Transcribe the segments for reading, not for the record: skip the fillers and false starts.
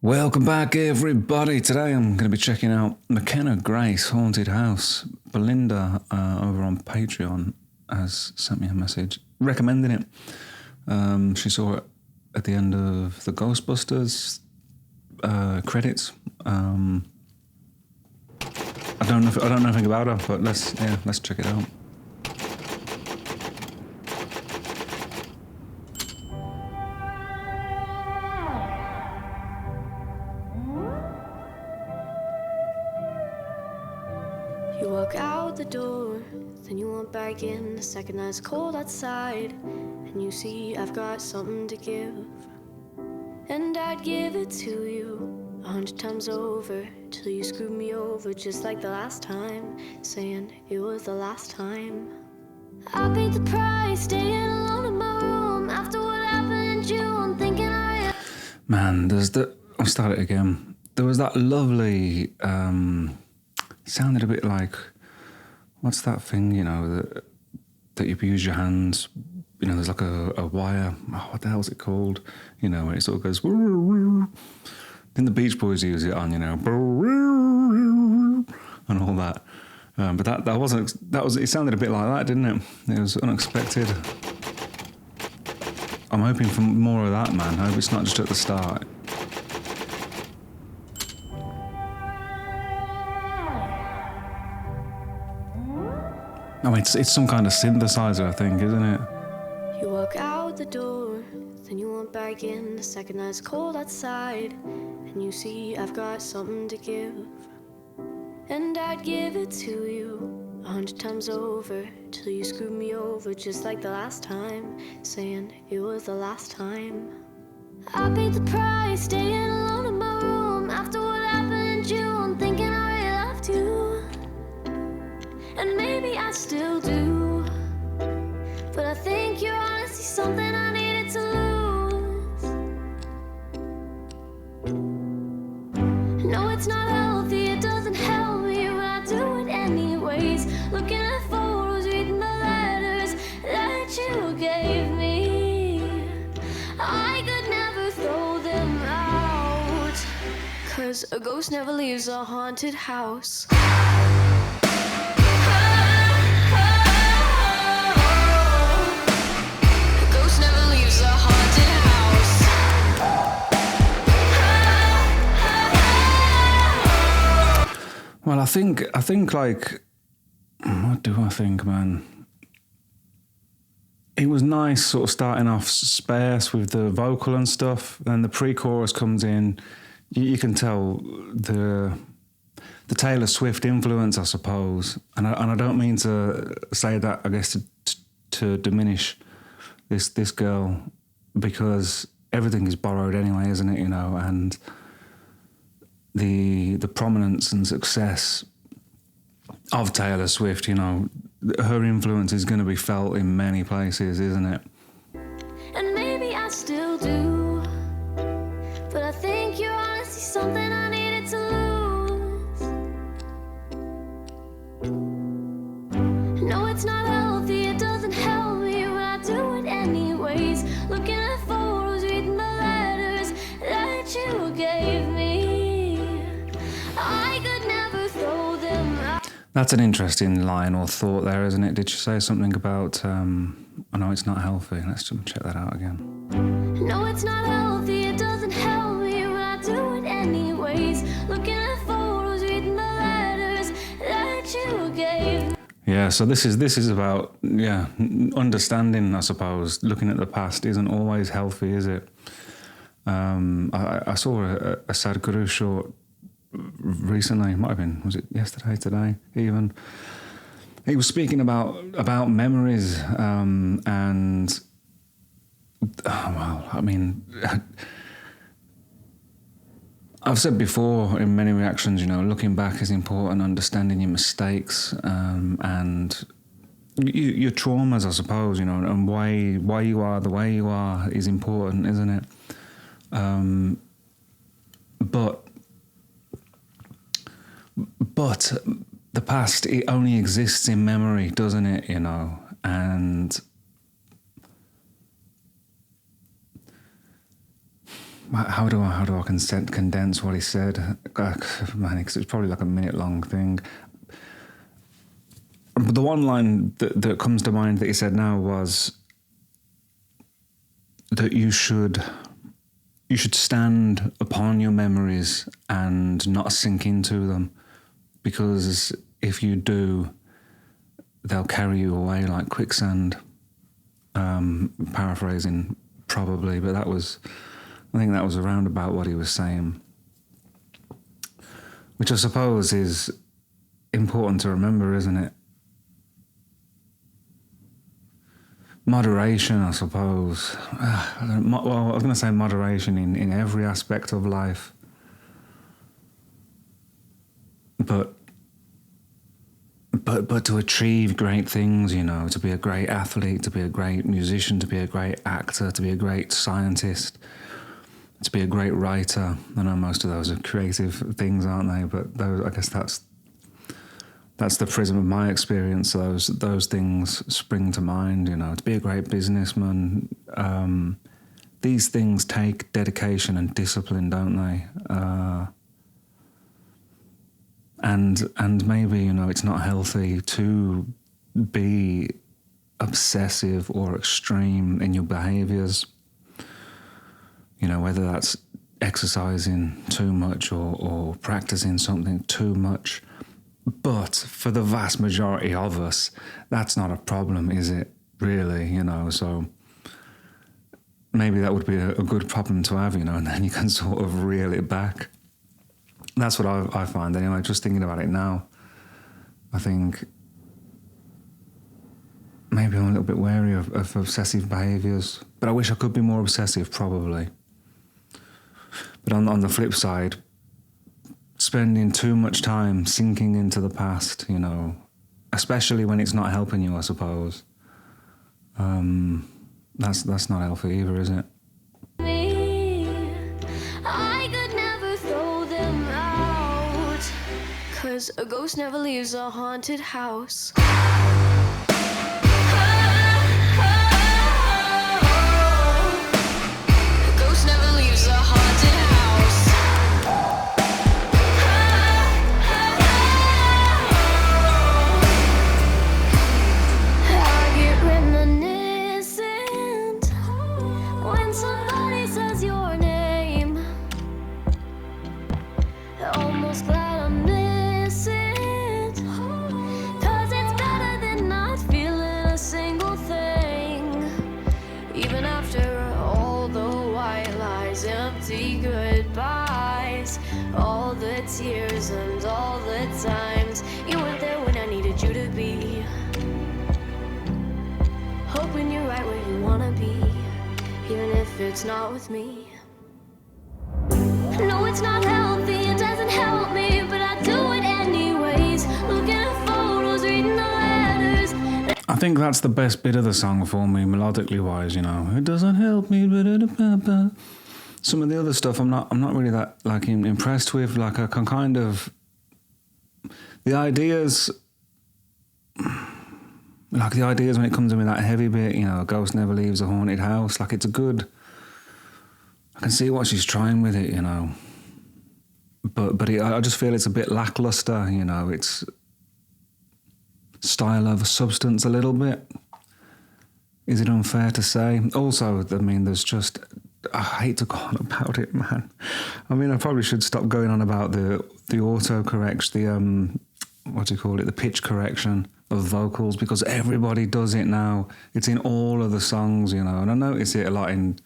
Welcome back, everybody. Today I'm going to be checking out Mckenna Grace Haunted House. Belinda over on Patreon has sent me a message recommending it. She saw it at the end of the Ghostbusters credits. I don't know anything about her, but let's check it out. You walk out the door, then you walk back in the second that it's cold outside, and you see I've got something to give, and I'd give it to you 100 times over, till you screwed me over just like the last time, saying it was the last time. I paid the price, staying alone in my room after what happened in June, thinking Man, I'll start it again. There was that lovely, sounded a bit like, what's that thing, that you use your hands, there's like a wire, what the hell's it called? Where it sort of goes, then the Beach Boys use it on, and all that. But it sounded a bit like that, didn't it? It was unexpected. I'm hoping for more of that, man. I hope it's not just at the start. Oh, it's some kind of synthesizer, I think, isn't it? You walk out the door, then you walk back in the second that it's cold outside, and you see I've got something to give, and I'd give it to you 100 times over, till you screwed me over just like the last time, saying it was the last time. I paid the price, staying alone in my room after what happened in June, thinking I really loved you, and maybe I still do, but I think you're honestly something I needed to lose. No, it's not healthy, it doesn't help me, but I do it anyways. Looking at photos, reading the letters that you gave me, I could never throw them out, 'cause a ghost never leaves a haunted house. Well, I think like, what do I think, man? It was nice sort of starting off sparse with the vocal and stuff, and the pre-chorus comes in. You can tell the Taylor Swift influence, I suppose. And I don't mean to say that, I guess, to diminish this girl, because everything is borrowed anyway, isn't it, and the prominence and success of Taylor Swift, her influence is going to be felt in many places, isn't it? And maybe I still do, but I think you're honestly something I needed to lose. No, it's not healthy, it doesn't help me, but I do it anyways. Looking at photos, reading the letters that you gave me, I could never throw them out. That's an interesting line or thought there, isn't it? Did you say something about, I know it's not healthy? Let's just check that out again. No, it's not healthy, it doesn't help me, but I do it anyways. Looking at photos, reading the letters that you gave me. Yeah, so this is about, understanding, I suppose. Looking at the past isn't always healthy, is it? I saw a Sadhguru short recently, it might have been, was it yesterday, today, even. He was speaking about memories, and, I've said before in many reactions, looking back is important, understanding your mistakes, and your traumas, I suppose, and why you are the way you are is important, isn't it? But the past, it only exists in memory, doesn't it, and how do I condense what he said? Man, because it's probably like a minute long thing. But the one line that comes to mind that he said now was that you should stand upon your memories and not sink into them, because if you do, they'll carry you away like quicksand. Paraphrasing probably, but I think that was around about what he was saying, which I suppose is important to remember, isn't it? Moderation, I suppose. Well, I was going to say moderation in every aspect of life. But to achieve great things, you know, to be a great athlete, to be a great musician, to be a great actor, to be a great scientist, to be a great writer. I know most of those are creative things, aren't they? But those, I guess that's the prism of my experience. Those things spring to mind, you know. To be a great businessman, these things take dedication and discipline, don't they? And maybe, you know, it's not healthy to be obsessive or extreme in your behaviours. You know, whether that's exercising too much or practicing something too much. But for the vast majority of us, that's not a problem, is it? Really, you know, so maybe that would be a good problem to have, you know, and then you can sort of reel it back. That's what I find anyway, just thinking about it now. I think maybe I'm a little bit wary of obsessive behaviours, but I wish I could be more obsessive, probably. But on the flip side, spending too much time sinking into the past, you know, especially when it's not helping you, I suppose. That's not healthy either, is it? I could never throw them out, 'cause a ghost never leaves a haunted house. A ghost never leaves a haunted house. I get reminiscent when somebody says your name. Almost glad I miss it, 'cause it's better than not feeling a single thing. Even after all the white lies, empty goodbyes, all the tears and all the times you weren't there when I needed you to be. Hoping you're right where you wanna be, even if it's not with me. No, it's not healthy, it doesn't help me, but I do it anyways. Looking at photos, reading the letters. I think that's the best bit of the song for me, melodically wise, you know. It doesn't help me, but some of the other stuff I'm not really that like impressed with. Like I can kind of the ideas when it comes in with that heavy bit, you know, a ghost never leaves a haunted house. Like it's a good. I can see what she's trying with it, you know. But I just feel it's a bit lackluster, you know. It's style over substance a little bit. Is it unfair to say? Also, I mean, there's just... I hate to go on about it, man. I mean, I probably should stop going on about the autocorrection, the pitch correction of vocals, because everybody does it now. It's in all of the songs, you know, and I notice it a lot in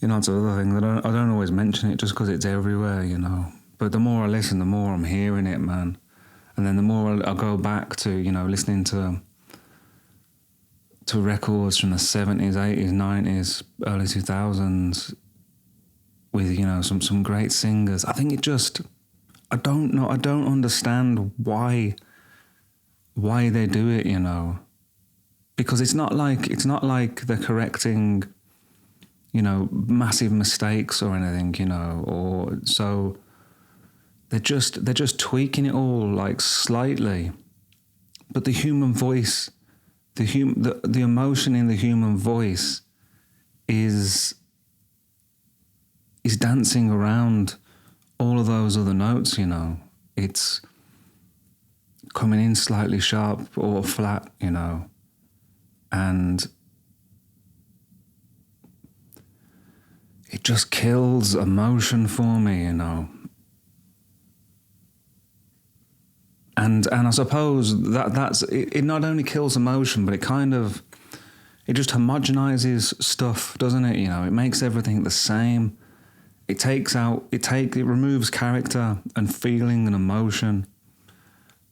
lots of other things. I don't always mention it just because it's everywhere, you know. But the more I listen, the more I'm hearing it, man. And then the more I go back to, you know, listening to records from the 70s, 80s, 90s, early 2000s with, you know, some great singers. I think it just... I don't understand why they do it, you know. Because it's not like they're correcting, you know, massive mistakes or anything, you know, or so they're just tweaking it all like slightly. But the human voice, the emotion in the human voice is is dancing around all of those other notes, you know. It's coming in slightly sharp or flat, you know, and it just kills emotion for me, you know. And I suppose that's it not only kills emotion, but it just homogenizes stuff, doesn't it? You know, it makes everything the same. It removes character and feeling and emotion.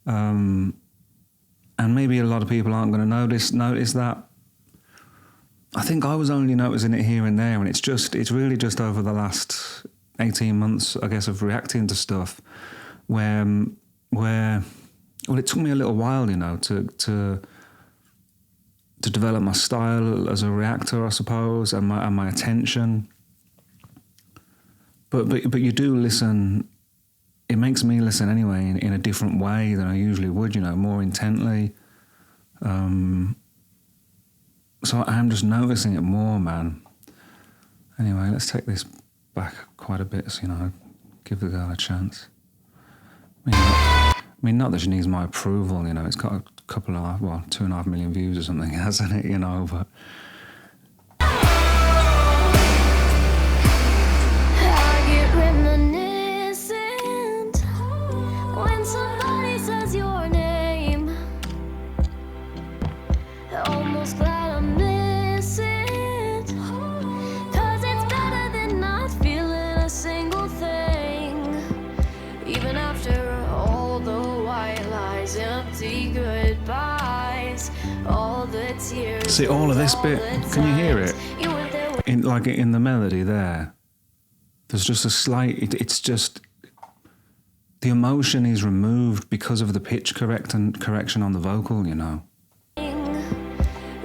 And maybe a lot of people aren't going to notice that. I think I was only noticing it here and there, and it's really just over the last 18 months, I guess, of reacting to stuff where well, it took me a little while, you know, to develop my style as a reactor, I suppose, and my attention. But you do listen. It makes me listen anyway in a different way than I usually would, you know, more intently. So I'm just noticing it more, man. Anyway, let's take this back quite a bit, so, you know, give the girl a chance. I mean, not that she needs my approval, you know, it's got a couple of, 2.5 million views or something, hasn't it, you know, but... I get reminiscent when somebody says your name. Almost glad I miss it, 'cause it's better than not feeling a single thing. Even after all the white lies, empty goodbyes, all the tears. See, all of this bit, can you hear it? In the melody there, there's just a slight, it's just, the emotion is removed because of the pitch correction on the vocal, you know.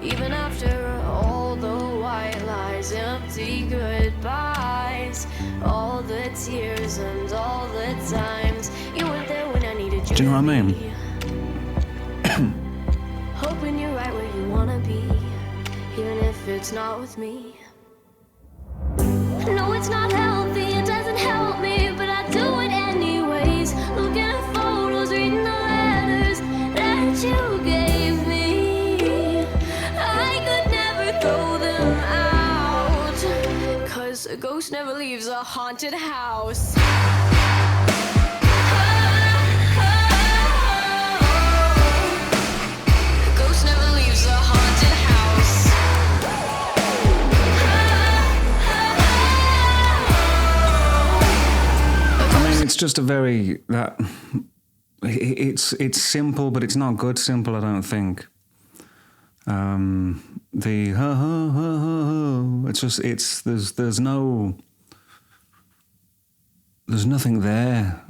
Even after all the white lies, empty goodbyes, all the tears and all the times you weren't there when I needed you. Do you know what I mean? Hoping you're right where you wanna be, even if it's not with me. No, it's not healthy, it doesn't help me, but I do it anyways. Looking at photos, reading the letters that you gave me. I could never throw them out, 'cause a ghost never leaves a haunted house. A ghost never leaves a haunted house. I mean, it's just a very, it's simple, but it's not good simple, I don't think. The it's just, there's nothing there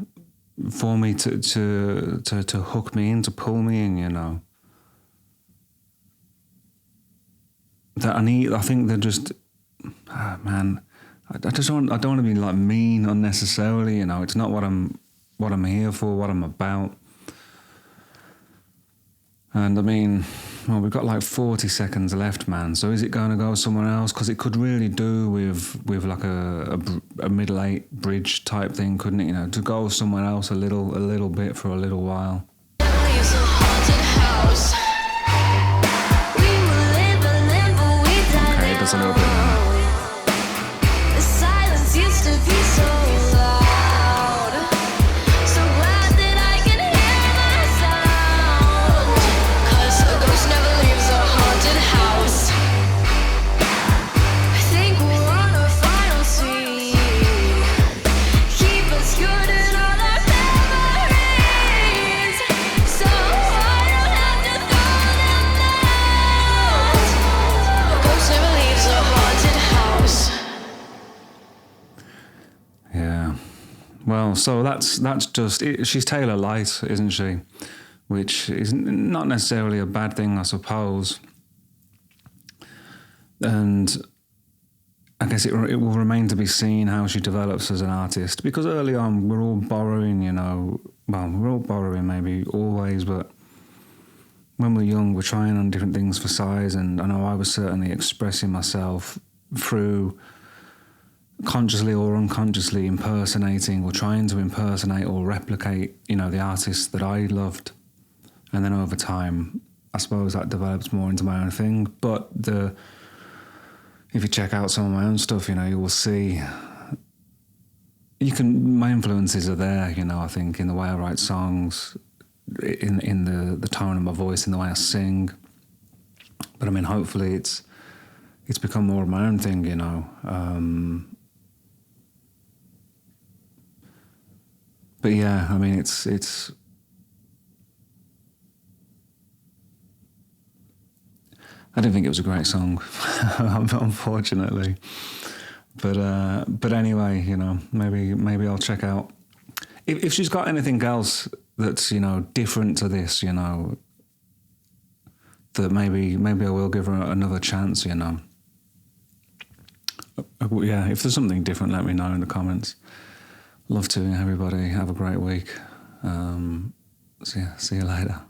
for me to hook me in, to pull me in, you know. That I think they're just, man, I don't want to be like mean unnecessarily, you know. It's not what I'm here for, what I'm about. And I mean, well, we've got like 40 seconds left, man. So is it going to go somewhere else? Because it could really do with like a middle eight bridge type thing, couldn't it? You know, to go somewhere else a little bit for a little while. Okay, it does a little bit now. The silence used to be so loud. So glad that I can hear my sound. 'Cause a ghost never leaves a haunted house. I think we're on our final scene. Keep us good in all our memories, so I don't have to throw them out. A ghost never leaves a haunted house. Yeah. Well, so that's just it. She's Taylor Light, isn't she? Which is not necessarily a bad thing, I suppose. And I guess it will remain to be seen how she develops as an artist. Because early on, we're all borrowing, you know. Well, we're all borrowing maybe always, but when we're young, we're trying on different things for size. And I know I was certainly expressing myself through consciously or unconsciously impersonating or trying to impersonate or replicate, you know, the artists that I loved. And then over time, I suppose that develops more into my own thing. But if you check out some of my own stuff, you know, you will see my influences are there, you know, I think, in the way I write songs, in the tone of my voice, in the way I sing. But I mean, hopefully it's become more of my own thing, you know. But yeah, I mean, it's I didn't think it was a great song, unfortunately. But anyway, you know, maybe I'll check out if she's got anything else that's, you know, different to this, you know, that maybe I will give her another chance, you know. Yeah, if there's something different, let me know in the comments. Love to, everybody. Have a great week. See you later.